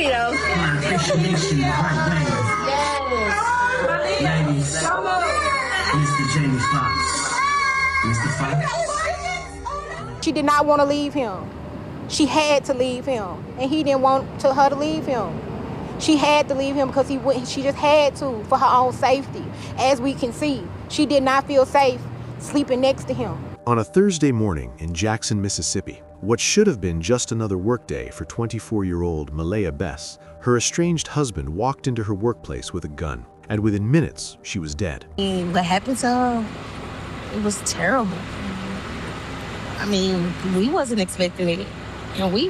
though. My appreciation right there. Ladies, Mr. Jamie Foxx. Mr. Foxx. She did not want to leave him. She had to leave him, and he didn't want her to leave him. She had to leave him because she just had to for her own safety. As we can see, she did not feel safe sleeping next to him. On a Thursday morning in Jackson, Mississippi, what should have been just another workday for 24-year-old Malaya Bess, her estranged husband walked into her workplace with a gun, and within minutes, she was dead. What happened to her, it was terrible. I mean, we wasn't expecting it. And we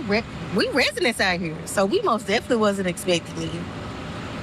residents out here, so we most definitely wasn't expecting it.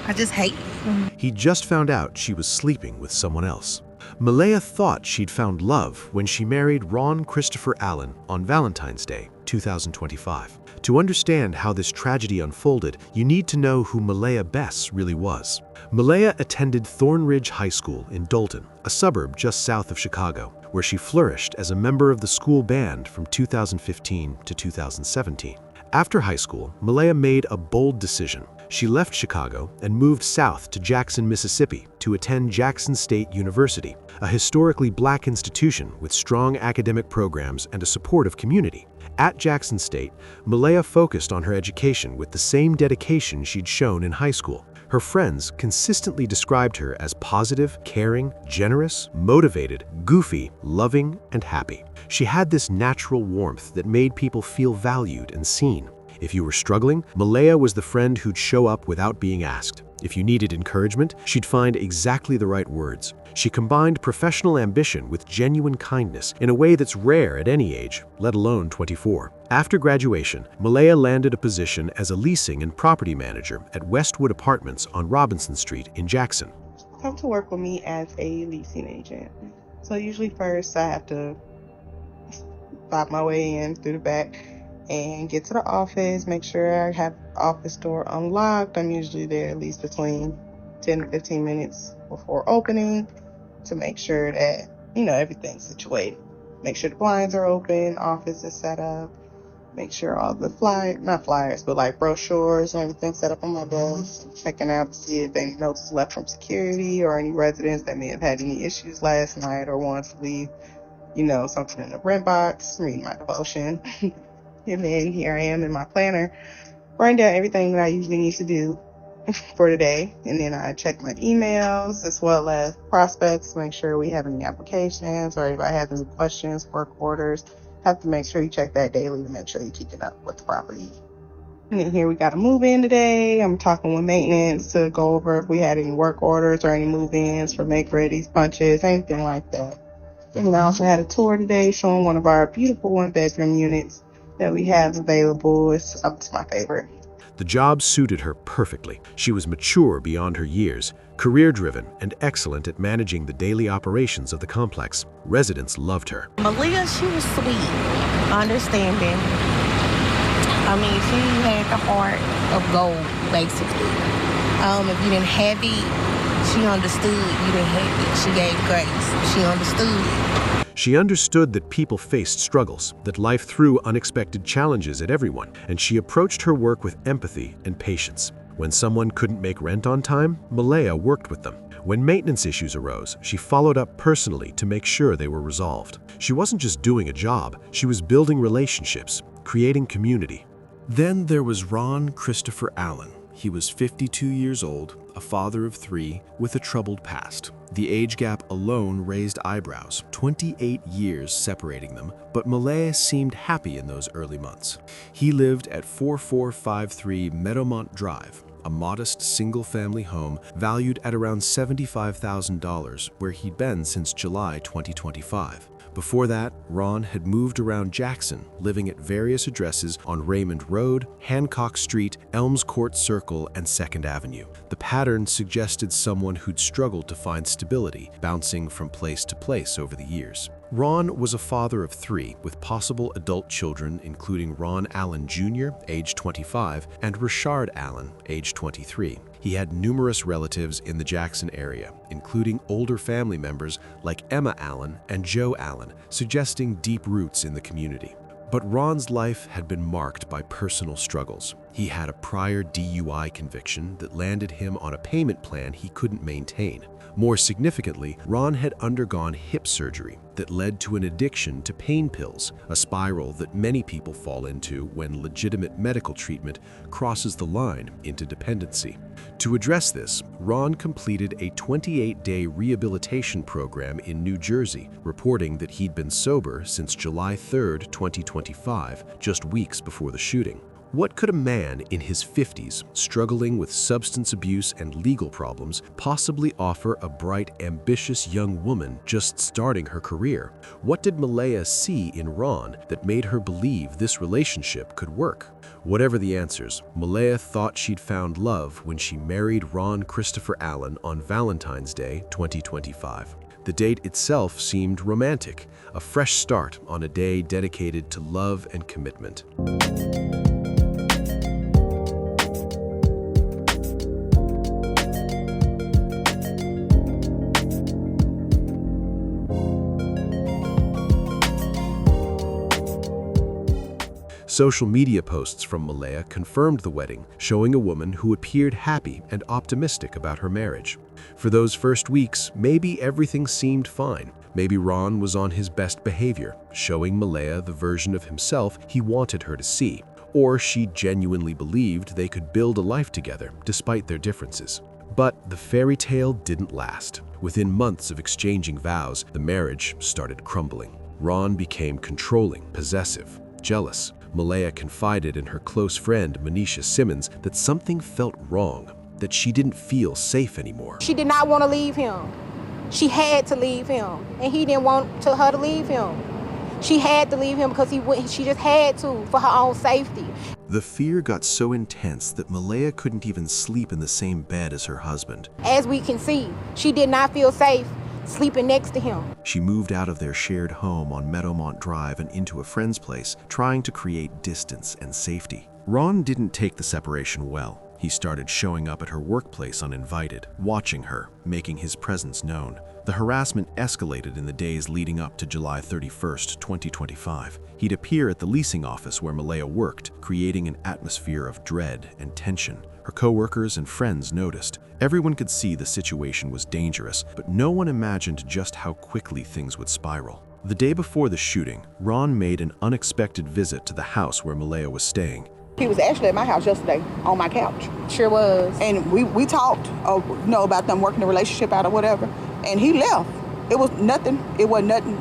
I just hate it. He just found out she was sleeping with someone else. Malaya thought she'd found love when she married Ron Christopher Allen on Valentine's Day, 2025. To understand how this tragedy unfolded, you need to know who Malaya Bess really was. Malaya attended Thornridge High School in Dolton, a suburb just south of Chicago, where she flourished as a member of the school band from 2015 to 2017. After high school, Malaya made a bold decision. She left Chicago and moved south to Jackson, Mississippi to attend Jackson State University, a historically black institution with strong academic programs and a supportive community. At Jackson State, Malaya focused on her education with the same dedication she'd shown in high school. Her friends consistently described her as positive, caring, generous, motivated, goofy, loving, and happy. She had this natural warmth that made people feel valued and seen. If you were struggling, Malaya was the friend who'd show up without being asked. If you needed encouragement, she'd find exactly the right words. She combined professional ambition with genuine kindness in a way that's rare at any age, let alone 24. After graduation, Malaya landed a position as a leasing and property manager at Westwood Apartments on Robinson Street in Jackson. Come to work with me as a leasing agent. So usually first I have to bob my way in through the back and get to the office, make sure I have the office door unlocked. I'm usually there at least between 10 to 15 minutes before opening to make sure that, everything's situated. Make sure the blinds are open, office is set up, make sure all the not flyers, but like brochures and everything's set up on my desk. Checking out to see if any notes left from security or any residents that may have had any issues last night or wanted to leave, something in the rent box, reading my devotion. And then here I am in my planner, writing down everything that I usually need to do for today. And then I check my emails as well as prospects, make sure we have any applications or anybody has any questions, work orders. Have to make sure you check that daily to make sure you're keeping up with the property. And then here we got a move-in today. I'm talking with maintenance to go over if we had any work orders or any move-ins for make-readies, punches, anything like that. And I also had a tour today showing one of our beautiful one-bedroom units that we have available. It's up to my favorite. The job suited her perfectly. She was mature beyond her years, career-driven, and excellent at managing the daily operations of the complex. Residents loved her. Malaya, she was sweet, understanding. I mean, she had the heart of gold, basically. If you didn't have it, she understood you didn't have it. She gave grace. She understood. She understood that people faced struggles, that life threw unexpected challenges at everyone, and she approached her work with empathy and patience. When someone couldn't make rent on time, Malaya worked with them. When maintenance issues arose, she followed up personally to make sure they were resolved. She wasn't just doing a job, she was building relationships, creating community. Then there was Ron Christopher Allen. He was 52 years old, a father of 3, with a troubled past. The age gap alone raised eyebrows, 28 years separating them, but Malaya seemed happy in those early months. He lived at 4453 Meadowmont Drive, a modest single-family home valued at around $75,000, where he'd been since July 2025. Before that, Ron had moved around Jackson, living at various addresses on Raymond Road, Hancock Street, Elms Court Circle, and 2nd Avenue. The pattern suggested someone who'd struggled to find stability, bouncing from place to place over the years. Ron was a father of 3, with possible adult children including Ron Allen Jr., age 25, and Richard Allen, age 23. He had numerous relatives in the Jackson area, including older family members like Emma Allen and Joe Allen, suggesting deep roots in the community. But Ron's life had been marked by personal struggles. He had a prior DUI conviction that landed him on a payment plan he couldn't maintain. More significantly, Ron had undergone hip surgery that led to an addiction to pain pills, a spiral that many people fall into when legitimate medical treatment crosses the line into dependency. To address this, Ron completed a 28-day rehabilitation program in New Jersey, reporting that he'd been sober since July 3, 2025, just weeks before the shooting. What could a man in his 50s, struggling with substance abuse and legal problems, possibly offer a bright, ambitious young woman just starting her career? What did Malaya see in Ron that made her believe this relationship could work? Whatever the answers, Malaya thought she'd found love when she married Ron Christopher Allen on Valentine's Day 2025. The date itself seemed romantic, a fresh start on a day dedicated to love and commitment. Social media posts from Malaya confirmed the wedding, showing a woman who appeared happy and optimistic about her marriage. For those first weeks, maybe everything seemed fine. Maybe Ron was on his best behavior, showing Malaya the version of himself he wanted her to see. Or she genuinely believed they could build a life together despite their differences. But the fairy tale didn't last. Within months of exchanging vows, the marriage started crumbling. Ron became controlling, possessive, jealous. Malaya confided in her close friend, Manisha Simmons, that something felt wrong, that she didn't feel safe anymore. She did not want to leave him. She had to leave him, and he didn't want her to leave him. She had to leave him because she just had to for her own safety. The fear got so intense that Malaya couldn't even sleep in the same bed as her husband. As we can see, she did not feel safe sleeping next to him. She moved out of their shared home on Meadowmont Drive and into a friend's place, trying to create distance and safety. Ron didn't take the separation well. He started showing up at her workplace uninvited, watching her, making his presence known. The harassment escalated in the days leading up to July 31st, 2025. He'd appear at the leasing office where Malaya worked, creating an atmosphere of dread and tension. Her coworkers and friends noticed. Everyone could see the situation was dangerous, but no one imagined just how quickly things would spiral. The day before the shooting, Ron made an unexpected visit to the house where Malaya was staying. He was actually at my house yesterday on my couch. Sure was. And we talked, about them working the relationship out or whatever. And he left. It wasn't nothing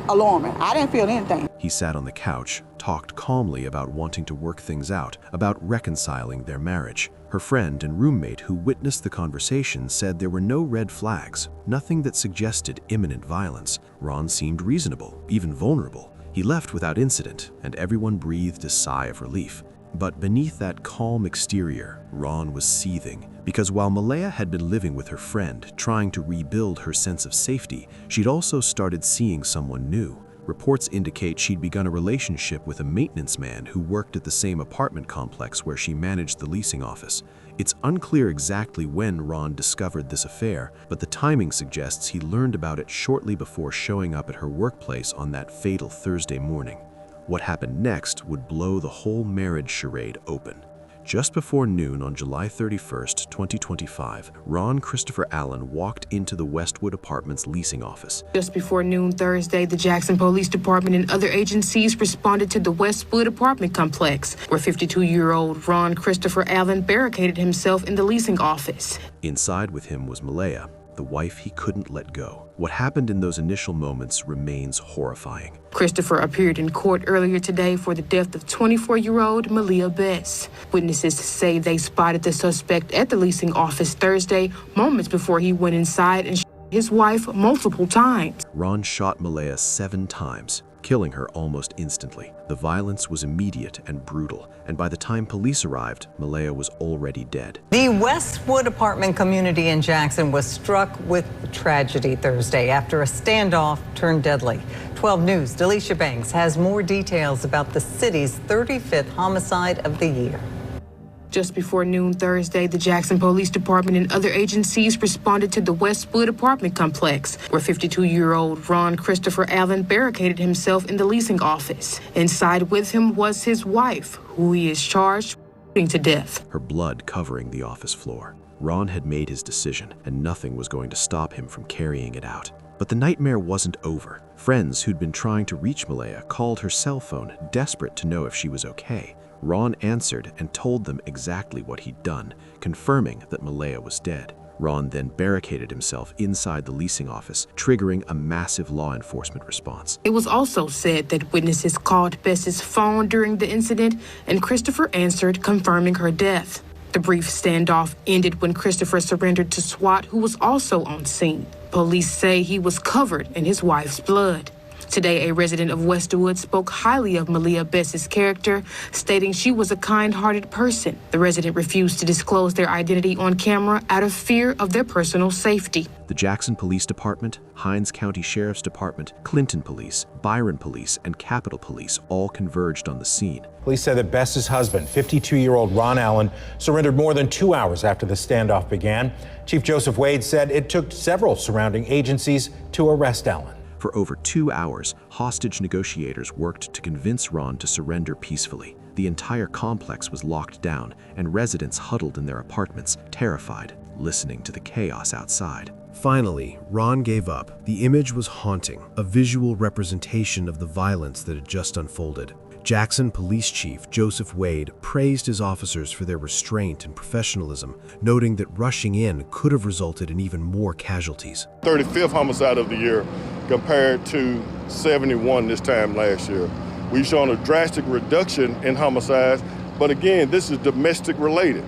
alarming. I didn't feel anything. He sat on the couch, talked calmly about wanting to work things out, about reconciling their marriage. Her friend and roommate who witnessed the conversation said there were no red flags, nothing that suggested imminent violence. Ron seemed reasonable, even vulnerable. He left without incident, and everyone breathed a sigh of relief. But beneath that calm exterior, Ron was seething, because while Malaya had been living with her friend, trying to rebuild her sense of safety, she'd also started seeing someone new. Reports indicate she'd begun a relationship with a maintenance man who worked at the same apartment complex where she managed the leasing office. It's unclear exactly when Ron discovered this affair, but the timing suggests he learned about it shortly before showing up at her workplace on that fatal Thursday morning. What happened next would blow the whole marriage charade open. Just before noon on July 31st, 2025, Ron Christopher Allen walked into the Westwood Apartments leasing office. Just before noon Thursday, the Jackson Police Department and other agencies responded to the Westwood apartment complex, where 52-year-old Ron Christopher Allen barricaded himself in the leasing office. Inside with him was Malaya, the wife he couldn't let go. What happened in those initial moments remains horrifying. Christopher appeared in court earlier today for the death of 24-year-old Malaya Bess. Witnesses say they spotted the suspect at the leasing office Thursday, moments before he went inside and shot his wife multiple times. Ron shot Malaya 7 times, killing her almost instantly. The violence was immediate and brutal, and by the time police arrived, Malaya was already dead. The Westwood apartment community in Jackson was struck with tragedy Thursday after a standoff turned deadly. 12 News' Delisha Banks has more details about the city's 35th homicide of the year. Just before noon Thursday, the Jackson Police Department and other agencies responded to the Westwood apartment complex, where 52-year-old Ron Christopher Allen barricaded himself in the leasing office. Inside with him was his wife, who he is charged with to death. Her blood covering the office floor. Ron had made his decision, and nothing was going to stop him from carrying it out. But the nightmare wasn't over. Friends who'd been trying to reach Malaya called her cell phone, desperate to know if she was okay. Ron answered and told them exactly what he'd done, confirming that Malaya was dead. Ron then barricaded himself inside the leasing office, triggering a massive law enforcement response. It was also said that witnesses called Bess's phone during the incident, and Christopher answered, confirming her death. The brief standoff ended when Christopher surrendered to SWAT, who was also on scene. Police say he was covered in his wife's blood. Today, a resident of Westwood spoke highly of Malaya Bess's character, stating she was a kind-hearted person. The resident refused to disclose their identity on camera out of fear of their personal safety. The Jackson Police Department, Hinds County Sheriff's Department, Clinton Police, Byron Police, and Capitol Police all converged on the scene. Police said that Bess's husband, 52-year-old Ron Allen, surrendered more than 2 hours after the standoff began. Chief Joseph Wade said it took several surrounding agencies to arrest Allen. For over 2 hours, hostage negotiators worked to convince Ron to surrender peacefully. The entire complex was locked down, and residents huddled in their apartments, terrified, listening to the chaos outside. Finally, Ron gave up. The image was haunting, a visual representation of the violence that had just unfolded. Jackson Police Chief Joseph Wade praised his officers for their restraint and professionalism, noting that rushing in could have resulted in even more casualties. 35th homicide of the year compared to 71 this time last year. We've shown a drastic reduction in homicides, but again, this is domestic related.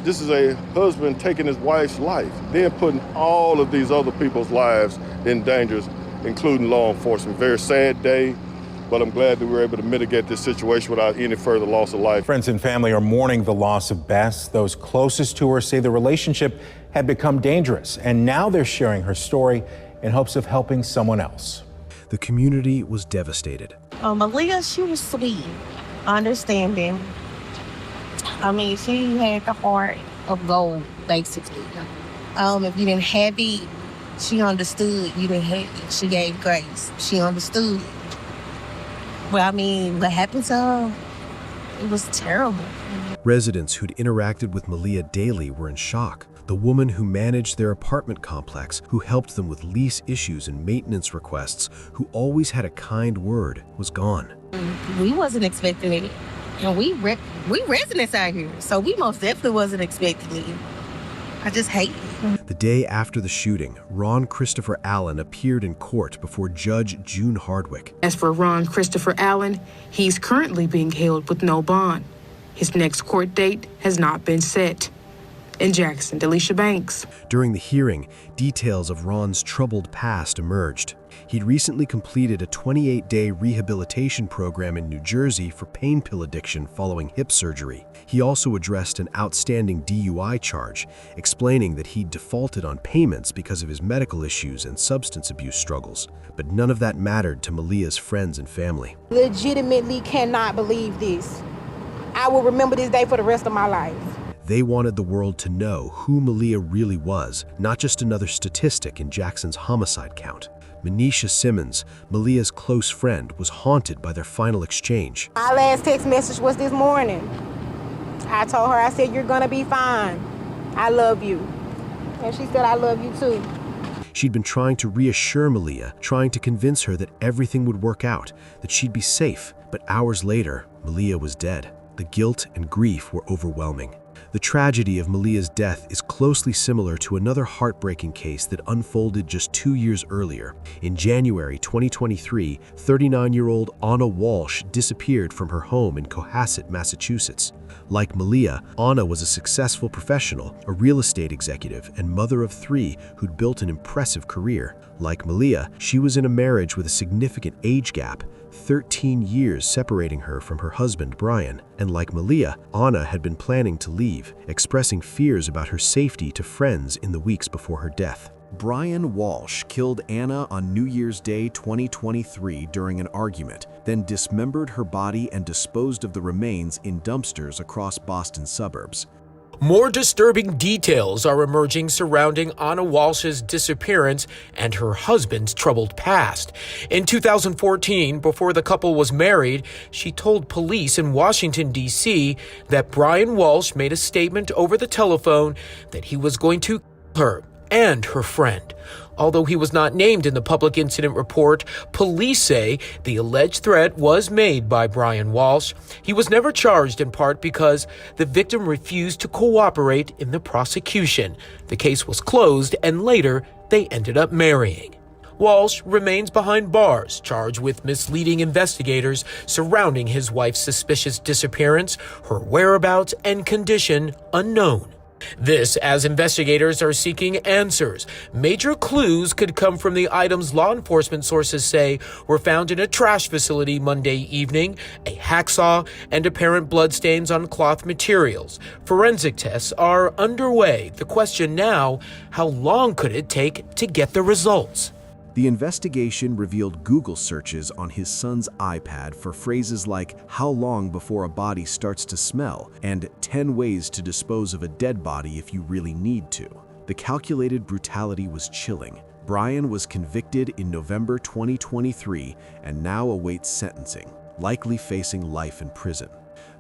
This is a husband taking his wife's life, then putting all of these other people's lives in danger, including law enforcement. Very sad day, but I'm glad that we were able to mitigate this situation without any further loss of life. Friends and family are mourning the loss of Bess. Those closest to her say the relationship had become dangerous, and now they're sharing her story in hopes of helping someone else. The community was devastated. Malaya, she was sweet, understanding. I mean, she had the heart of gold, basically. If you didn't have it, she understood you didn't have it. She gave grace. She understood. But I mean, what happened to her, it was terrible. Residents who'd interacted with Malaya daily were in shock. The woman who managed their apartment complex, who helped them with lease issues and maintenance requests, who always had a kind word, was gone. We wasn't expecting it. And we residents out here, so we most definitely wasn't expecting it. I just hate it. The day after the shooting, Ron Christopher Allen appeared in court before Judge June Hardwick. As for Ron Christopher Allen, he's currently being held with no bond. His next court date has not been set. In Jackson, Delisha Banks. During the hearing, details of Ron's troubled past emerged. He'd recently completed a 28-day rehabilitation program in New Jersey for pain pill addiction following hip surgery. He also addressed an outstanding DUI charge, explaining that he'd defaulted on payments because of his medical issues and substance abuse struggles. But none of that mattered to Malaya's friends and family. Legitimately cannot believe this. I will remember this day for the rest of my life. They wanted the world to know who Malaya really was, not just another statistic in Jackson's homicide count. Manisha Simmons, Malaya's close friend, was haunted by their final exchange. My last text message was this morning. I told her, I said, "You're gonna be fine. I love you." And she said, "I love you too." She'd been trying to reassure Malaya, trying to convince her that everything would work out, that she'd be safe. But hours later, Malaya was dead. The guilt and grief were overwhelming. The tragedy of Malaya's death is closely similar to another heartbreaking case that unfolded just 2 years earlier. In January 2023, 39-year-old Anna Walsh disappeared from her home in Cohasset, Massachusetts. Like Malaya, Anna was a successful professional, a real estate executive, and mother of 3 who'd built an impressive career. Like Malaya, she was in a marriage with a significant age gap, 13 years separating her from her husband, Brian. And like Malaya, Anna had been planning to leave, expressing fears about her safety to friends in the weeks before her death. Brian Walsh killed Anna on New Year's Day 2023 during an argument, then dismembered her body and disposed of the remains in dumpsters across Boston suburbs. More disturbing details are emerging surrounding Anna Walsh's disappearance and her husband's troubled past. In 2014, before the couple was married, she told police in Washington, D.C. that Brian Walsh made a statement over the telephone that he was going to kill her and her friend. Although he was not named in the public incident report, police say the alleged threat was made by Brian Walsh. He was never charged, in part because the victim refused to cooperate in the prosecution. The case was closed, and later they ended up marrying. Walsh remains behind bars, charged with misleading investigators surrounding his wife's suspicious disappearance, her whereabouts and condition unknown. This as investigators are seeking answers. Major clues could come from the items law enforcement sources say were found in a trash facility Monday evening, a hacksaw, and apparent bloodstains on cloth materials. Forensic tests are underway. The question now, how long could it take to get the results? The investigation revealed Google searches on his son's iPad for phrases like "how long before a body starts to smell" and 10 ways to dispose of a dead body if you really need to. The calculated brutality was chilling. Brian was convicted in November 2023 and now awaits sentencing, likely facing life in prison.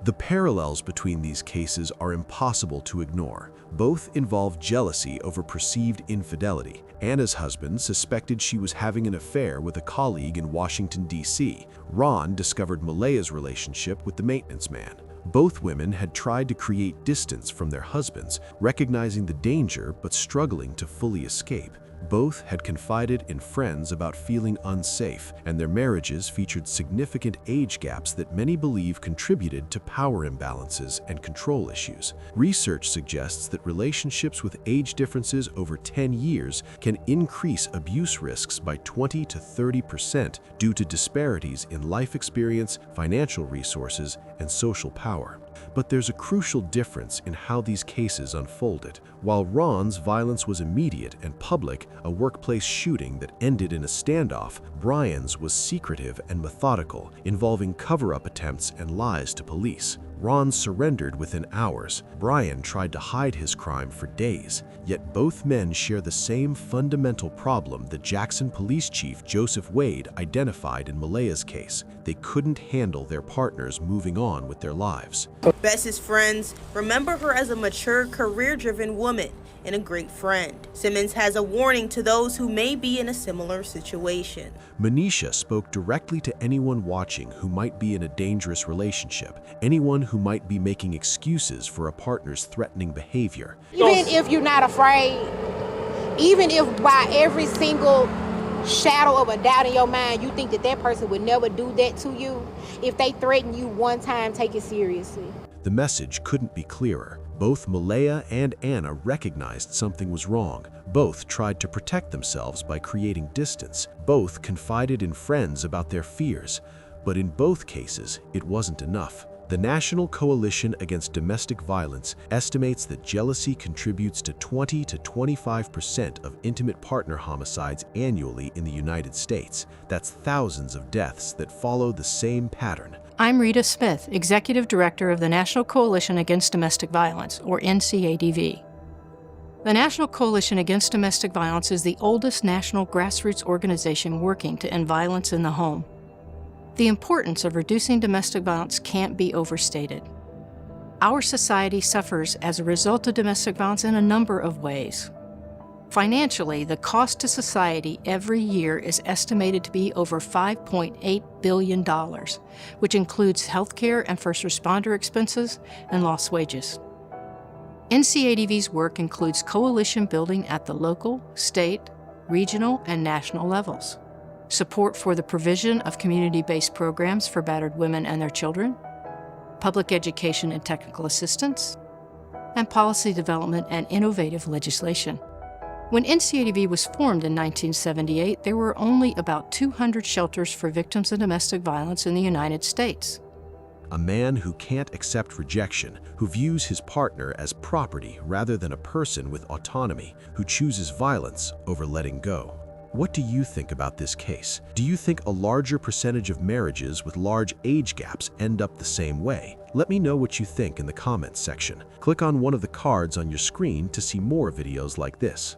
The parallels between these cases are impossible to ignore. Both involve jealousy over perceived infidelity. Anna's husband suspected she was having an affair with a colleague in Washington, D.C. Ron discovered Malaya's relationship with the maintenance man. Both women had tried to create distance from their husbands, recognizing the danger but struggling to fully escape. Both had confided in friends about feeling unsafe, and their marriages featured significant age gaps that many believe contributed to power imbalances and control issues. Research suggests that relationships with age differences over 10 years can increase abuse risks by 20 to 30% due to disparities in life experience, financial resources, and social power. But there's a crucial difference in how these cases unfolded. While Ron's violence was immediate and public, a workplace shooting that ended in a standoff, Brian's was secretive and methodical, involving cover-up attempts and lies to police. Ron surrendered within hours. Brian tried to hide his crime for days. Yet both men share the same fundamental problem that Jackson Police Chief Joseph Wade identified in Malaya's case. They couldn't handle their partners moving on with their lives. Bess's friends remember her as a mature, career-driven woman and a great friend. Simmons has a warning to those who may be in a similar situation. Manisha spoke directly to anyone watching who might be in a dangerous relationship, anyone who might be making excuses for a partner's threatening behavior. Even if you're not afraid, even if by every single shadow of a doubt in your mind, you think that that person would never do that to you, if they threaten you one time, take it seriously. The message couldn't be clearer. Both Malaya and Anna recognized something was wrong. Both tried to protect themselves by creating distance. Both confided in friends about their fears. But in both cases, it wasn't enough. The National Coalition Against Domestic Violence estimates that jealousy contributes to 20 to 25% of intimate partner homicides annually in the United States. That's thousands of deaths that follow the same pattern. I'm Rita Smith, Executive Director of the National Coalition Against Domestic Violence, or NCADV. The National Coalition Against Domestic Violence is the oldest national grassroots organization working to end violence in the home. The importance of reducing domestic violence can't be overstated. Our society suffers as a result of domestic violence in a number of ways. Financially, the cost to society every year is estimated to be over $5.8 billion, which includes healthcare and first responder expenses and lost wages. NCADV's work includes coalition building at the local, state, regional, and national levels, support for the provision of community-based programs for battered women and their children, public education and technical assistance, and policy development and innovative legislation. When NCADV was formed in 1978, there were only about 200 shelters for victims of domestic violence in the United States. A man who can't accept rejection, who views his partner as property rather than a person with autonomy, who chooses violence over letting go. What do you think about this case? Do you think a larger percentage of marriages with large age gaps end up the same way? Let me know what you think in the comments section. Click on one of the cards on your screen to see more videos like this.